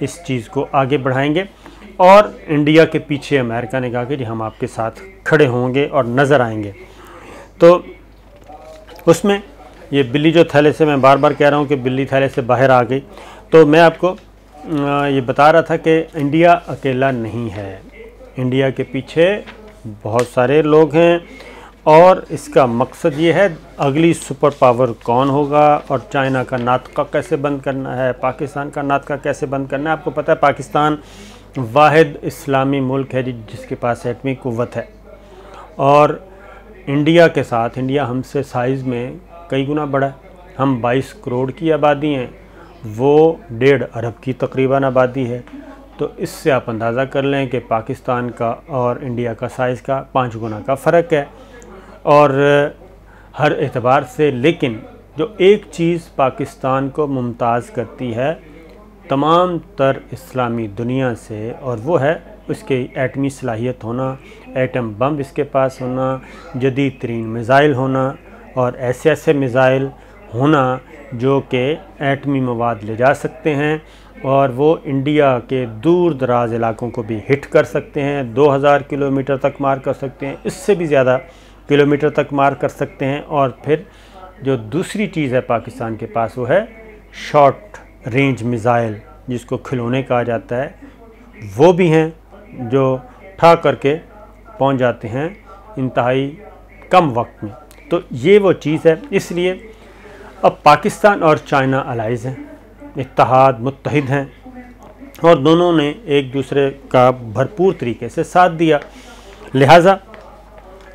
اس چیز کو آگے بڑھائیں گے، اور انڈیا کے پیچھے امریکہ نے کہا کہ جی ہم آپ کے ساتھ کھڑے ہوں گے اور نظر آئیں گے۔ تو اس میں یہ بلی جو تھیلے سے، میں بار بار کہہ رہا ہوں کہ بلی تھیلے سے باہر آ گئی، تو میں آپ کو یہ بتا رہا تھا کہ انڈیا اکیلا نہیں ہے، انڈیا کے پیچھے بہت سارے لوگ ہیں، اور اس کا مقصد یہ ہے اگلی سپر پاور کون ہوگا، اور چائنا کا ناطقہ کیسے بند کرنا ہے، پاکستان کا ناطقہ کیسے بند کرنا ہے۔ آپ کو پتہ ہے پاکستان واحد اسلامی ملک ہے جس کے پاس ایٹمی قوت ہے، اور انڈیا کے ساتھ، انڈیا ہم سے سائز میں کئی گنا بڑا ہے، ہم 22 کروڑ کی آبادی ہیں، وہ 1.5 ارب کی تقریباً آبادی ہے، تو اس سے آپ اندازہ کر لیں کہ پاکستان کا اور انڈیا کا سائز کا 5 گنا کا فرق ہے، اور ہر اعتبار سے۔ لیکن جو ایک چیز پاکستان کو ممتاز کرتی ہے تمام تر اسلامی دنیا سے، اور وہ ہے اس کے ایٹمی صلاحیت ہونا، ایٹم بم اس کے پاس ہونا، جدید ترین میزائل ہونا، اور ایسے میزائل ہونا جو کہ ایٹمی مواد لے جا سکتے ہیں، اور وہ انڈیا کے دور دراز علاقوں کو بھی ہٹ کر سکتے ہیں، 2000 کلومیٹر تک مار کر سکتے ہیں، اس سے بھی زیادہ کلومیٹر تک مار کر سکتے ہیں۔ اور پھر جو دوسری چیز ہے پاکستان کے پاس، وہ ہے شارٹ رینج میزائل، جس کو کھلونے کہا جاتا ہے، وہ بھی ہیں جو ٹھا کر کے پہنچ جاتے ہیں انتہائی کم وقت میں۔ تو یہ وہ چیز ہے، اس لیے اب پاکستان اور چائنا الائز ہیں، اتحاد متحد ہیں، اور دونوں نے ایک دوسرے کا بھرپور طریقے سے ساتھ دیا، لہٰذا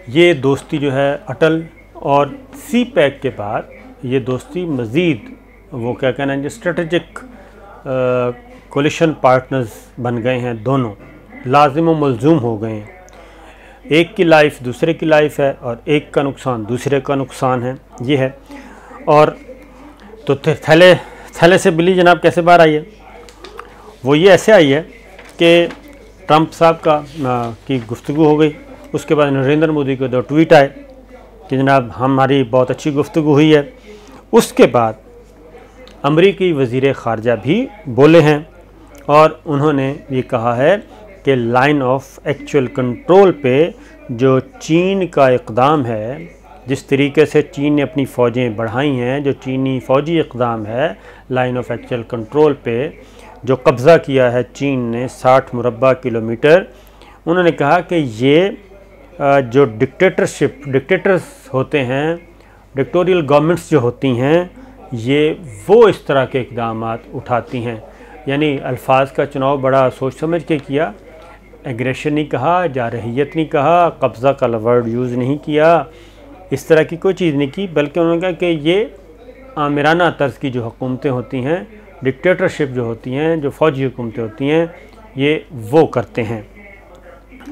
یہ دوستی جو ہے اٹل، اور سی پیک کے بعد یہ دوستی مزید وہ کیا کہنا ہے، اسٹریٹجک کولیشن پارٹنرز بن گئے ہیں، دونوں لازم و ملزوم ہو گئے ہیں، ایک کی لائف دوسرے کی لائف ہے، اور ایک کا نقصان دوسرے کا نقصان ہے، یہ ہے۔ اور تو تھیلے سے بلی جناب کیسے باہر آئی ہے؟ وہ یہ ایسے آئی ہے کہ ٹرمپ صاحب کی گفتگو ہو گئی، اس کے بعد نریندر مودی کے 2 ٹویٹ آئے کہ جناب ہماری بہت اچھی گفتگو ہوئی ہے، اس کے بعد امریکی وزیر خارجہ بھی بولے ہیں، اور انہوں نے یہ کہا ہے کہ لائن آف ایکچول کنٹرول پہ جو چین کا اقدام ہے، جس طریقے سے چین نے اپنی فوجیں بڑھائی ہیں، جو چینی فوجی اقدام ہے لائن آف ایکچول کنٹرول پہ جو قبضہ کیا ہے چین نے 60 مربع کلومیٹر، انہوں نے کہا کہ یہ جو ڈکٹیٹرز ہوتے ہیں، ڈکٹوریل گورنمنٹس جو ہوتی ہیں، یہ وہ اس طرح کے اقدامات اٹھاتی ہیں، یعنی الفاظ کا چناؤ بڑا سوچ سمجھ کے کیا، ایگریشن نہیں کہا، جارحیت نہیں کہا، قبضہ کا ورڈ یوز نہیں کیا، اس طرح کی کوئی چیز نہیں کی، بلکہ انہوں نے کہا کہ یہ آمرانہ طرز کی جو حکومتیں ہوتی ہیں، ڈکٹیٹرشپ جو ہوتی ہیں، جو فوجی حکومتیں ہوتی ہیں، یہ وہ کرتے ہیں۔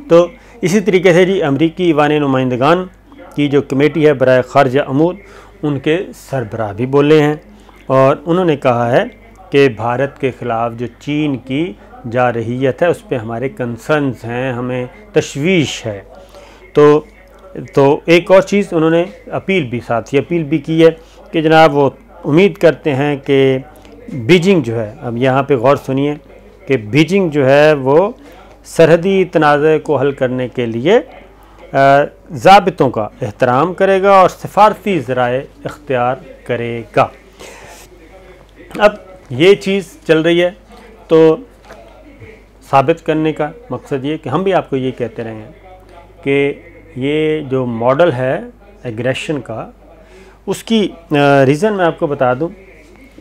تو اسی طریقے سے جی امریکی ایوان نمائندگان کی جو کمیٹی ہے برائے خارجہ امور، ان کے سربراہ بھی بولے ہیں، اور انہوں نے کہا ہے کہ بھارت کے خلاف جو چین کی جارحیت ہے اس پہ ہمارے کنسرنز ہیں، ہمیں تشویش ہے۔ تو ایک اور چیز انہوں نے اپیل بھی کی ہے کہ جناب وہ امید کرتے ہیں کہ بیجنگ جو ہے، اب یہاں پہ غور سنیے کہ بیجنگ جو ہے وہ سرحدی تنازع کو حل کرنے کے لیے ضابطوں کا احترام کرے گا اور سفارتی ذرائع اختیار کرے گا۔ اب یہ چیز چل رہی ہے، تو ثابت کرنے کا مقصد یہ کہ ہم بھی آپ کو یہ کہتے رہے ہیں کہ یہ جو ماڈل ہے ایگریشن کا، اس کی ریزن میں آپ کو بتا دوں،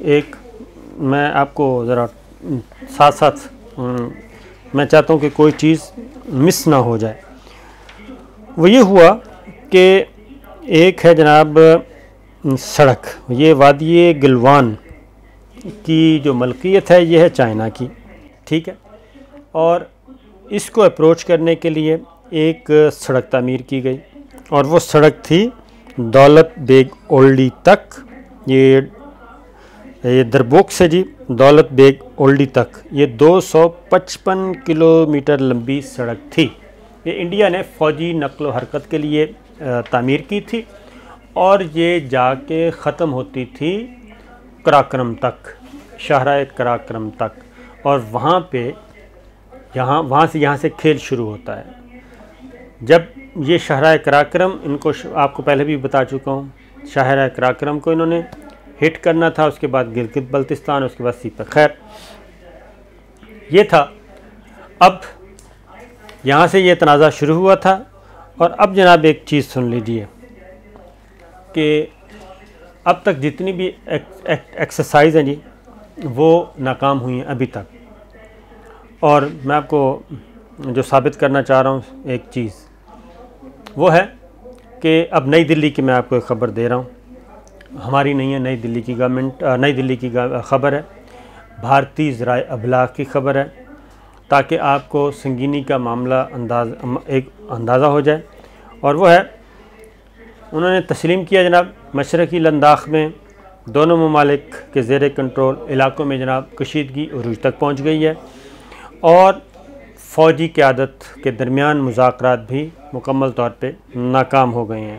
ایک میں آپ کو ذرا ساتھ میں چاہتا ہوں کہ کوئی چیز مس نہ ہو جائے۔ وہ یہ ہوا کہ ایک ہے جناب سڑک، یہ وادی گلوان کی جو ملکیت ہے یہ ہے چائنا کی، ٹھیک ہے، اور اس کو اپروچ کرنے کے لیے ایک سڑک تعمیر کی گئی، اور وہ سڑک تھی دولت بیگ اولڈی تک، یہ دربوک سے جی دولت بیگ اولڈی تک، یہ 255 کلومیٹر لمبی سڑک تھی۔ یہ انڈیا نے فوجی نقل و حرکت کے لیے تعمیر کی تھی، اور یہ جا کے ختم ہوتی تھی قراقرم تک، شاہراہ قراقرم تک، اور وہاں سے کھیل شروع ہوتا ہے. جب یہ شاہراہ قراقرم ان کو آپ کو پہلے بھی بتا چکا ہوں، شاہراہ قراقرم کو انہوں نے ہٹ کرنا تھا، اس کے بعد گلگت بلتستان، اس کے بعد سیپک. خیر یہ تھا. اب یہاں سے یہ تنازع شروع ہوا تھا. اور اب جناب ایک چیز سن لیجیے کہ اب تک جتنی بھی ایکسرسائز ہیں جی وہ ناکام ہوئی ہیں ابھی تک. اور میں آپ کو جو ثابت کرنا چاہ رہا ہوں ایک چیز وہ ہے کہ اب نئی دلی کی میں آپ کو ایک خبر دے رہا ہوں، ہماری نہیں ہے، نئی دلی کی خبر ہے، بھارتی ذرائع ابلاغ کی خبر ہے، تاکہ آپ کو سنگینی کا معاملہ ایک اندازہ ہو جائے. اور وہ ہے، انہوں نے تسلیم کیا جناب مشرقی لداخ میں دونوں ممالک کے زیر کنٹرول علاقوں میں جناب کشیدگی عروج تک پہنچ گئی ہے، اور فوجی قیادت کے درمیان مذاکرات بھی مکمل طور پہ ناکام ہو گئے ہیں.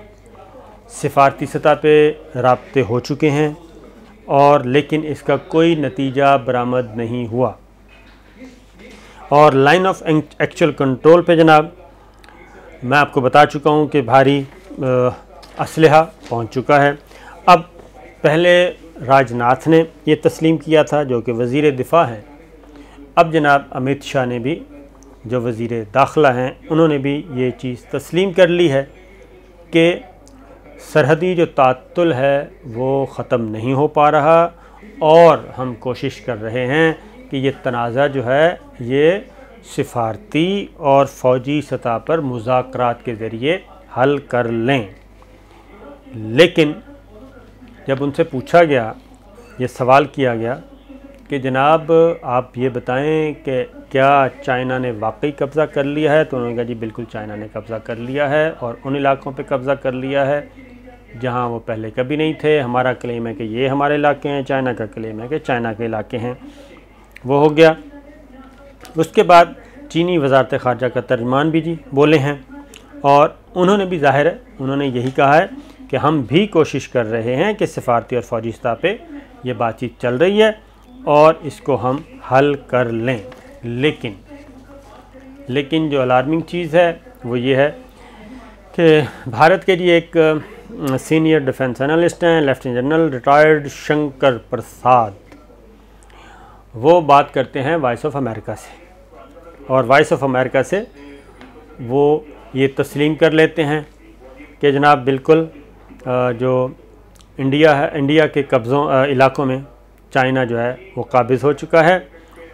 سفارتی سطح پہ رابطے ہو چکے ہیں، اور لیکن اس کا کوئی نتیجہ برآمد نہیں ہوا. اور لائن آف ایکچوئل کنٹرول پہ جناب میں آپ کو بتا چکا ہوں کہ بھاری اسلحہ پہنچ چکا ہے. اب پہلے راج ناتھ نے یہ تسلیم کیا تھا جو کہ وزیر دفاع ہیں. اب جناب امت شاہ نے بھی جو وزیر داخلہ ہیں انہوں نے بھی یہ چیز تسلیم کر لی ہے کہ سرحدی جو تعطل ہے وہ ختم نہیں ہو پا رہا، اور ہم کوشش کر رہے ہیں کہ یہ تنازع جو ہے یہ سفارتی اور فوجی سطح پر مذاکرات کے ذریعے حل کر لیں. لیکن جب ان سے پوچھا گیا، یہ سوال کیا گیا کہ جناب آپ یہ بتائیں کہ کیا چائنا نے واقعی قبضہ کر لیا ہے، تو انہوں نے کہا جی بالکل چائنا نے قبضہ کر لیا ہے، اور ان علاقوں پہ قبضہ کر لیا ہے جہاں وہ پہلے کبھی نہیں تھے. ہمارا کلیم ہے کہ یہ ہمارے علاقے ہیں، چائنا کا کلیم ہے کہ چائنا کے علاقے ہیں. وہ ہو گیا. اس کے بعد چینی وزارت خارجہ کا ترجمان بھی جی بولے ہیں، اور انہوں نے بھی ظاہر ہے انہوں نے یہی کہا ہے کہ ہم بھی کوشش کر رہے ہیں کہ سفارتی اور فوجی سطح پہ یہ بات چیت چل رہی ہے اور اس کو ہم حل کر لیں. لیکن جو الارمنگ چیز ہے وہ یہ ہے کہ بھارت کے جی ایک سینئر ڈیفنس انالسٹ ہیں lieutenant general retired Shankar Prasad, وہ بات کرتے ہیں وائس آف امریکہ سے، اور وائس آف امریکہ سے وہ یہ تسلیم کر لیتے ہیں کہ جناب بالکل جو انڈیا کے قبضوں علاقوں میں چائنا جو ہے وہ قابض ہو چکا ہے،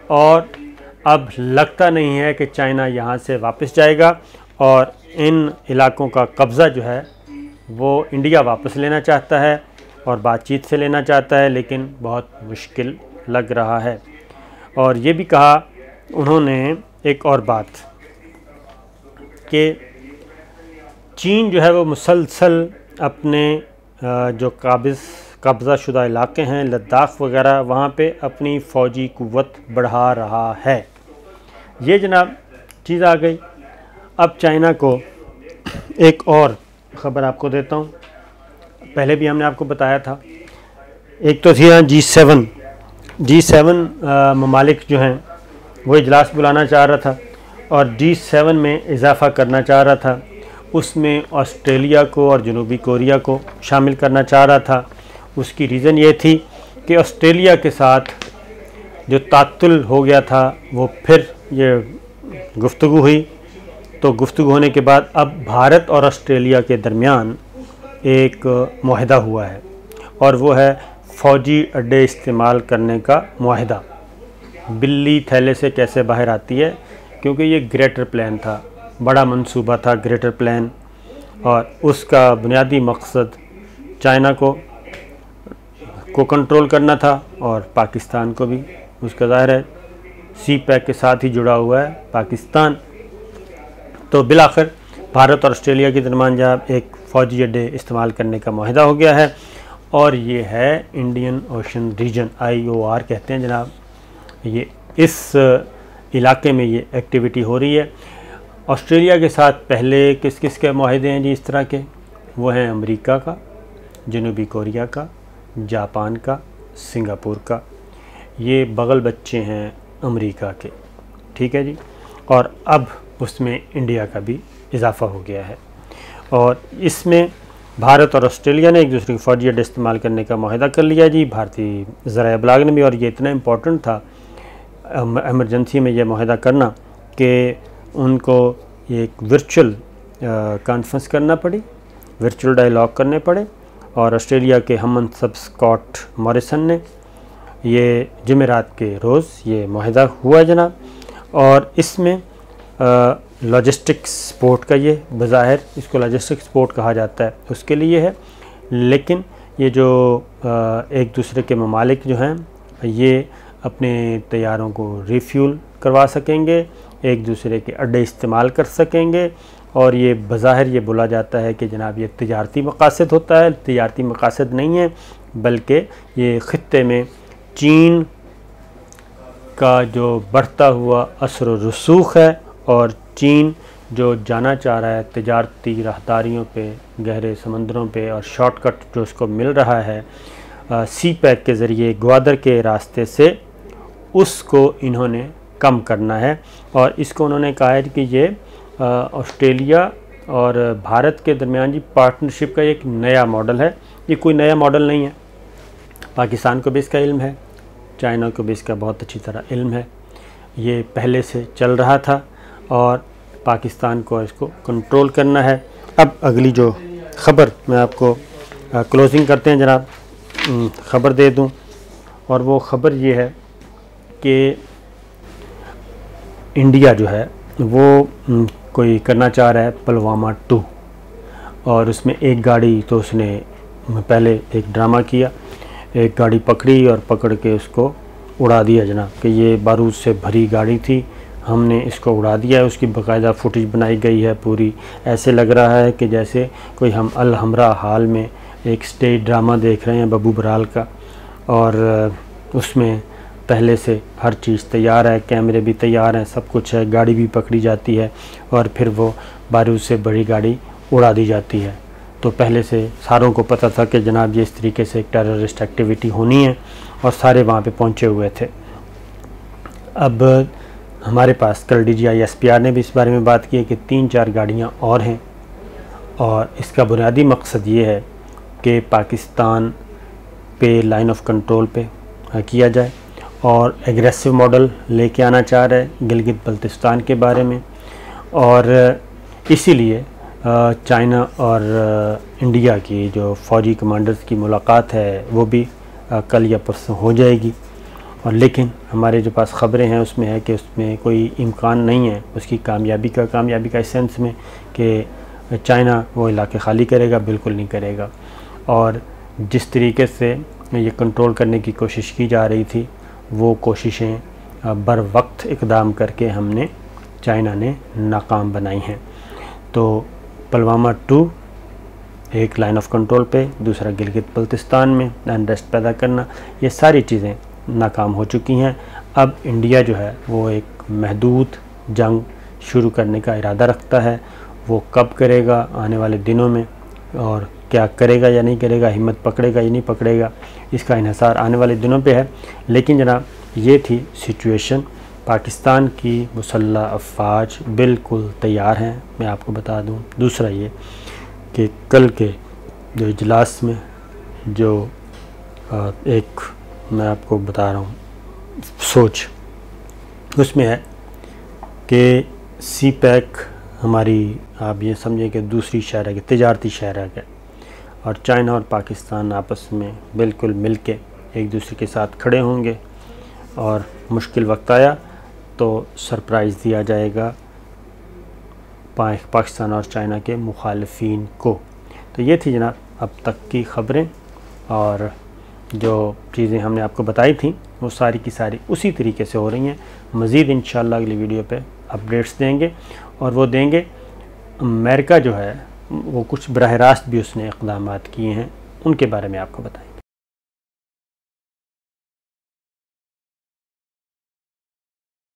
اور اب لگتا نہیں ہے کہ چائنا یہاں سے واپس جائے گا، اور ان علاقوں کا قبضہ جو ہے وہ انڈیا واپس لینا چاہتا ہے اور بات چیت سے لینا چاہتا ہے، لیکن بہت مشکل لگ رہا ہے. اور یہ بھی کہا انہوں نے ایک اور بات کہ چین جو ہے وہ مسلسل اپنے جو قبضہ شدہ علاقے ہیں لداخ وغیرہ وہاں پہ اپنی فوجی قوت بڑھا رہا ہے. یہ جناب چیز آ گئی. اب چائنا کو ایک اور خبر آپ کو دیتا ہوں، پہلے بھی ہم نے آپ کو بتایا تھا. ایک تو تھی G7 ممالک جو ہیں وہ اجلاس بلانا چاہ رہا تھا اور G7 میں اضافہ کرنا چاہ رہا تھا. اس میں آسٹریلیا کو اور جنوبی کوریا کو شامل کرنا چاہ رہا تھا. اس کی ریزن یہ تھی کہ آسٹریلیا کے ساتھ جو تعطل ہو گیا تھا وہ پھر یہ گفتگو ہوئی، تو گفتگو ہونے کے بعد اب بھارت اور آسٹریلیا کے درمیان ایک معاہدہ ہوا ہے، اور وہ ہے فوجی اڈے استعمال کرنے کا معاہدہ. بلی تھیلے سے کیسے باہر آتی ہے، کیونکہ یہ گریٹر پلان تھا، بڑا منصوبہ تھا گریٹر پلان، اور اس کا بنیادی مقصد چائنا کو کنٹرول کرنا تھا اور پاکستان کو بھی. اس کا ظاہر ہے سی پیک کے ساتھ ہی جڑا ہوا ہے پاکستان. تو بالآخر بھارت اور آسٹریلیا کے درمیان جب ایک فوجی اڈے استعمال کرنے کا معاہدہ ہو گیا ہے، اور یہ ہے انڈین اوشن ریجن IOR کہتے ہیں جناب. یہ اس علاقے میں یہ ایکٹیویٹی ہو رہی ہے. آسٹریلیا کے ساتھ پہلے کس کس کے معاہدے ہیں جی اس طرح کے؟ وہ ہیں امریکہ کا، جنوبی کوریا کا، جاپان کا، سنگاپور کا. یہ بغل بچے ہیں امریکہ کے، ٹھیک ہے جی، اور اب اس میں انڈیا کا بھی اضافہ ہو گیا ہے، اور اس میں بھارت اور آسٹریلیا نے ایک دوسرے کی فوجی اڈے استعمال کرنے کا معاہدہ کر لیا جی، بھارتی ذرائع ابلاغ نے بھی، اور یہ اتنا امپورٹنٹ تھا ایمرجنسی میں یہ معاہدہ کرنا کہ ان کو ایک ورچوئل کانفرنس کرنا پڑی، ورچوئل ڈائیلاگ کرنے پڑے، اور آسٹریلیا کے ہم منصب اسکاٹ موریسن نے یہ جمعرات کے روز یہ معاہدہ ہوا جناب، اور اس میں لاجسٹک سپورٹ کا، یہ بظاہر اس کو لاجسٹک سپورٹ کہا جاتا ہے، اس کے لیے ہے، لیکن یہ جو ایک دوسرے کے ممالک جو ہیں یہ اپنے طیاروں کو ریفیول کروا سکیں گے، ایک دوسرے کے اڈے استعمال کر سکیں گے، اور یہ بظاہر یہ بولا جاتا ہے کہ جناب یہ تجارتی مقاصد ہوتا ہے، تجارتی مقاصد نہیں ہے، بلکہ یہ خطے میں چین کا جو بڑھتا ہوا اثر و رسوخ ہے، اور چین جو جانا چاہ رہا ہے تجارتی راہداریوں پہ، گہرے سمندروں پہ، اور شارٹ کٹ جو اس کو مل رہا ہے سی پیک کے ذریعے گوادر کے راستے سے، اس کو انہوں نے کم کرنا ہے، اور اس کو انہوں نے کہا ہے کہ یہ آسٹریلیا اور بھارت کے درمیان جی پارٹنرشپ کا ایک نیا ماڈل ہے۔ یہ کوئی نیا ماڈل نہیں ہے، پاکستان کو بھی اس کا علم ہے، چائنا کو بھی اس کا بہت اچھی طرح علم ہے، یہ پہلے سے چل رہا تھا، اور پاکستان کو اس کو کنٹرول کرنا ہے۔ اب اگلی جو خبر میں آپ کو کلوزنگ کرتے ہیں جناب خبر دے دوں، اور وہ خبر یہ ہے کہ انڈیا جو ہے وہ کوئی کرنا چاہ رہا ہے پلوامہ 2، اور اس میں ایک گاڑی تو اس نے پہلے ایک ڈرامہ کیا، ایک گاڑی پکڑی اور پکڑ کے اس کو اڑا دیا جناب، کہ یہ بارود سے بھری گاڑی تھی، ہم نے اس کو اڑا دیا ہے، اس کی باقاعدہ فوٹیج بنائی گئی ہے پوری، ایسے لگ رہا ہے کہ جیسے کوئی ہم الحمرا ہال میں ایک سٹیج ڈرامہ دیکھ رہے ہیں ببو برال کا، اور اس میں پہلے سے ہر چیز تیار ہے، کیمرے بھی تیار ہیں، سب کچھ ہے، گاڑی بھی پکڑی جاتی ہے، اور پھر وہ بارود سے بڑی گاڑی اڑا دی جاتی ہے۔ تو پہلے سے ساروں کو پتہ تھا کہ جناب یہ اس طریقے سے ایک ٹیررسٹ ایکٹیویٹی ہونی ہے، اور سارے وہاں پہ پہنچے ہوئے تھے۔ اب ہمارے پاس کل DGI-SPR نے بھی اس بارے میں بات کی ہے کہ 3-4 گاڑیاں اور ہیں، اور اس کا بنیادی مقصد یہ ہے کہ پاکستان پہ لائن آف کنٹرول پہ کیا جائے، اور ایگریسو ماڈل لے کے آنا چاہ رہے ہیں گلگت بلتستان کے بارے میں، اور اسی لیے چائنا اور انڈیا کی جو فوجی کمانڈرز کی ملاقات ہے وہ بھی کل یا پرسوں ہو جائے گی، اور لیکن ہمارے جو پاس خبریں ہیں اس میں ہے کہ اس میں کوئی امکان نہیں ہے اس کی کامیابی کا اس سینس میں کہ چائنا وہ علاقے خالی کرے گا، بالکل نہیں کرے گا، اور جس طریقے سے یہ کنٹرول کرنے کی کوشش کی جا رہی تھی وہ کوششیں بر وقت اقدام کر کے چائنا نے ناکام بنائی ہیں۔ تو پلوامہ 2 ایک لائن آف کنٹرول پہ، دوسرا گلگت بلتستان میں انریسٹ پیدا کرنا، یہ ساری چیزیں ناکام ہو چکی ہیں۔ اب انڈیا جو ہے وہ ایک محدود جنگ شروع کرنے کا ارادہ رکھتا ہے، وہ کب کرے گا آنے والے دنوں میں، اور کیا کرے گا یا نہیں کرے گا، ہمت پکڑے گا یا نہیں پکڑے گا، اس کا انحصار آنے والے دنوں پہ ہے۔ لیکن جناب یہ تھی سچویشن، پاکستان کی مسلح افواج بالکل تیار ہیں، میں آپ کو بتا دوں۔ دوسرا یہ کہ کل کے جو اجلاس میں جو ایک میں آپ کو بتا رہا ہوں سوچ، اس میں ہے کہ سی پیک ہماری آپ یہ سمجھیں کہ دوسری شہر ہے، تجارتی شہر ہے، اور چائنا اور پاکستان آپس میں بالکل مل کے ایک دوسرے کے ساتھ کھڑے ہوں گے، اور مشکل وقت آیا تو سرپرائز دیا جائے گا پاکستان اور چائنا کے مخالفین کو۔ تو یہ تھی جناب اب تک کی خبریں، اور جو چیزیں ہم نے آپ کو بتائی تھیں وہ ساری کی ساری اسی طریقے سے ہو رہی ہیں۔ مزید انشاءاللہ اگلی ویڈیو پہ اپڈیٹس دیں گے، اور وہ دیں گے امریکہ جو ہے وہ کچھ براہ راست بھی اس نے اقدامات کیے ہیں، ان کے بارے میں آپ کو بتائیں۔